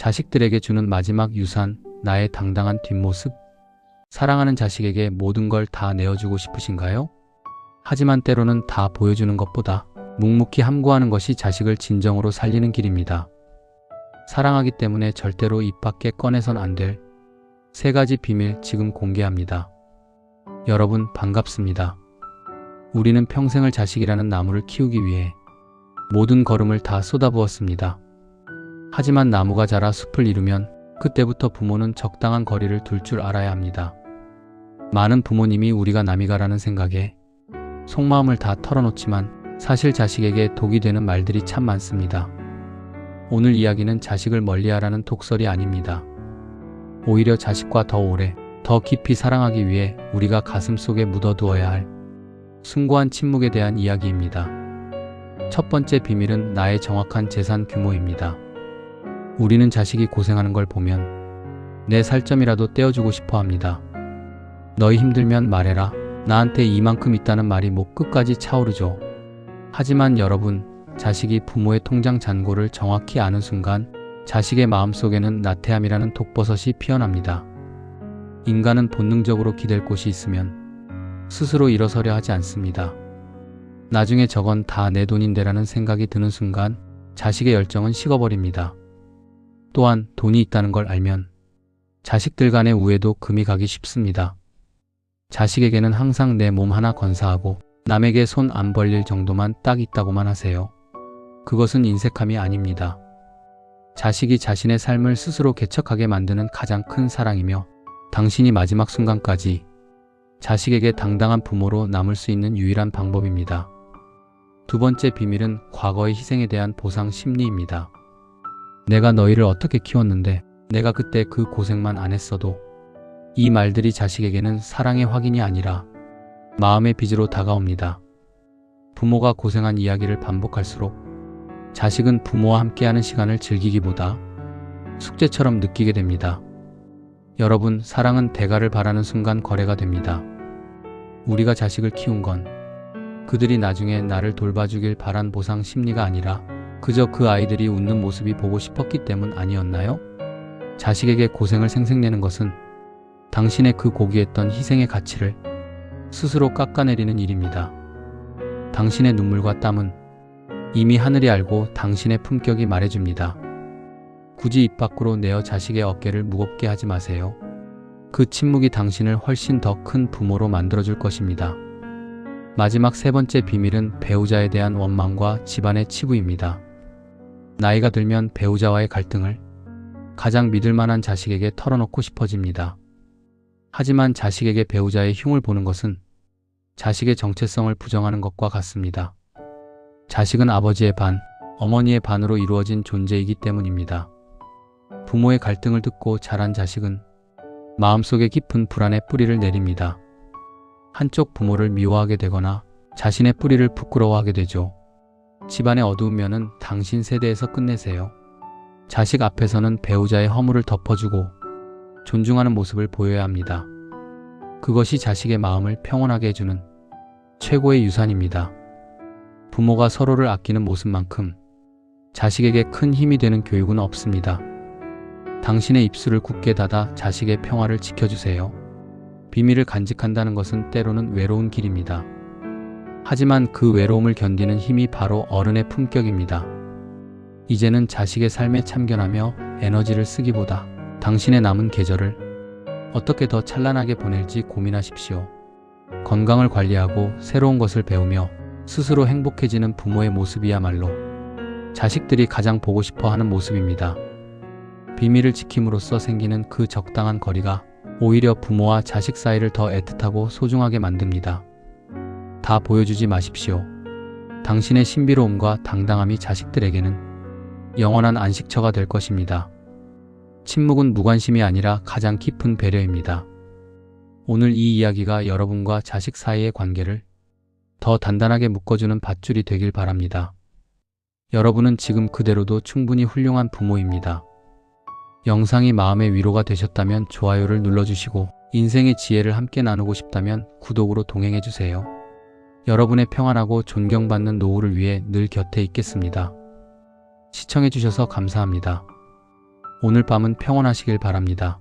자식들에게 주는 마지막 유산, 나의 당당한 뒷모습. 사랑하는 자식에게 모든 걸 다 내어주고 싶으신가요? 하지만 때로는 다 보여주는 것보다 묵묵히 함구하는 것이 자식을 진정으로 살리는 길입니다. 사랑하기 때문에 절대로 입 밖에 꺼내선 안 될 3가지 비밀 지금 공개합니다. 여러분 반갑습니다. 우리는 평생을 자식이라는 나무를 키우기 위해 모든 걸음을 다 쏟아부었습니다. 하지만 나무가 자라 숲을 이루면 그때부터 부모는 적당한 거리를 둘 줄 알아야 합니다. 많은 부모님이 우리가 남이가라는 생각에 속마음을 다 털어놓지만 사실 자식에게 독이 되는 말들이 참 많습니다. 오늘 이야기는 자식을 멀리하라는 독설이 아닙니다. 오히려 자식과 더 오래, 더 깊이 사랑하기 위해 우리가 가슴속에 묻어두어야 할 숭고한 침묵에 대한 이야기입니다. 첫 번째 비밀은 나의 정확한 재산 규모입니다. 우리는 자식이 고생하는 걸 보면 내 살점이라도 떼어주고 싶어 합니다. 너희 힘들면 말해라. 나한테 이만큼 있다는 말이 목 끝까지 차오르죠. 하지만 여러분, 자식이 부모의 통장 잔고를 정확히 아는 순간 자식의 마음속에는 나태함이라는 독버섯이 피어납니다. 인간은 본능적으로 기댈 곳이 있으면 스스로 일어서려 하지 않습니다. 나중에 저건 다 내 돈인데라는 생각이 드는 순간 자식의 열정은 식어버립니다. 또한 돈이 있다는 걸 알면 자식들 간의 우애도 금이 가기 쉽습니다. 자식에게는 항상 내 몸 하나 건사하고 남에게 손 안 벌릴 정도만 딱 있다고만 하세요. 그것은 인색함이 아닙니다. 자식이 자신의 삶을 스스로 개척하게 만드는 가장 큰 사랑이며 당신이 마지막 순간까지 자식에게 당당한 부모로 남을 수 있는 유일한 방법입니다. 두 번째 비밀은 과거의 희생에 대한 보상 심리입니다. 내가 너희를 어떻게 키웠는데 내가 그때 그 고생만 안 했어도. 이 말들이 자식에게는 사랑의 확인이 아니라 마음의 빚으로 다가옵니다. 부모가 고생한 이야기를 반복할수록 자식은 부모와 함께하는 시간을 즐기기보다 숙제처럼 느끼게 됩니다. 여러분, 사랑은 대가를 바라는 순간 거래가 됩니다. 우리가 자식을 키운 건 그들이 나중에 나를 돌봐주길 바란 보상 심리가 아니라 그저 그 아이들이 웃는 모습이 보고 싶었기 때문 아니었나요? 자식에게 고생을 생색내는 것은 당신의 그 고귀했던 희생의 가치를 스스로 깎아내리는 일입니다. 당신의 눈물과 땀은 이미 하늘이 알고 당신의 품격이 말해줍니다. 굳이 입 밖으로 내어 자식의 어깨를 무겁게 하지 마세요. 그 침묵이 당신을 훨씬 더 큰 부모로 만들어줄 것입니다. 마지막 3번째 비밀은 배우자에 대한 원망과 집안의 치부입니다. 나이가 들면 배우자와의 갈등을 가장 믿을 만한 자식에게 털어놓고 싶어집니다. 하지만 자식에게 배우자의 흉을 보는 것은 자식의 정체성을 부정하는 것과 같습니다. 자식은 아버지의 반, 어머니의 반으로 이루어진 존재이기 때문입니다. 부모의 갈등을 듣고 자란 자식은 마음속에 깊은 불안의 뿌리를 내립니다. 한쪽 부모를 미워하게 되거나 자신의 뿌리를 부끄러워하게 되죠. 집안의 어두운 면은 당신 세대에서 끝내세요. 자식 앞에서는 배우자의 허물을 덮어주고 존중하는 모습을 보여야 합니다. 그것이 자식의 마음을 평온하게 해주는 최고의 유산입니다. 부모가 서로를 아끼는 모습만큼 자식에게 큰 힘이 되는 교육은 없습니다. 당신의 입술을 굳게 닫아 자식의 평화를 지켜주세요. 비밀을 간직한다는 것은 때로는 외로운 길입니다. 하지만 그 외로움을 견디는 힘이 바로 어른의 품격입니다. 이제는 자식의 삶에 참견하며 에너지를 쓰기보다 당신의 남은 계절을 어떻게 더 찬란하게 보낼지 고민하십시오. 건강을 관리하고 새로운 것을 배우며 스스로 행복해지는 부모의 모습이야말로 자식들이 가장 보고 싶어 하는 모습입니다. 비밀을 지킴으로써 생기는 그 적당한 거리가 오히려 부모와 자식 사이를 더 애틋하고 소중하게 만듭니다. 다 보여주지 마십시오. 당신의 신비로움과 당당함이 자식들에게는 영원한 안식처가 될 것입니다. 침묵은 무관심이 아니라 가장 깊은 배려입니다. 오늘 이 이야기가 여러분과 자식 사이의 관계를 더 단단하게 묶어주는 밧줄이 되길 바랍니다. 여러분은 지금 그대로도 충분히 훌륭한 부모입니다. 영상이 마음의 위로가 되셨다면 좋아요를 눌러주시고 인생의 지혜를 함께 나누고 싶다면 구독으로 동행해주세요. 여러분의 평안하고 존경받는 노후를 위해 늘 곁에 있겠습니다. 시청해주셔서 감사합니다. 오늘 밤은 평온하시길 바랍니다.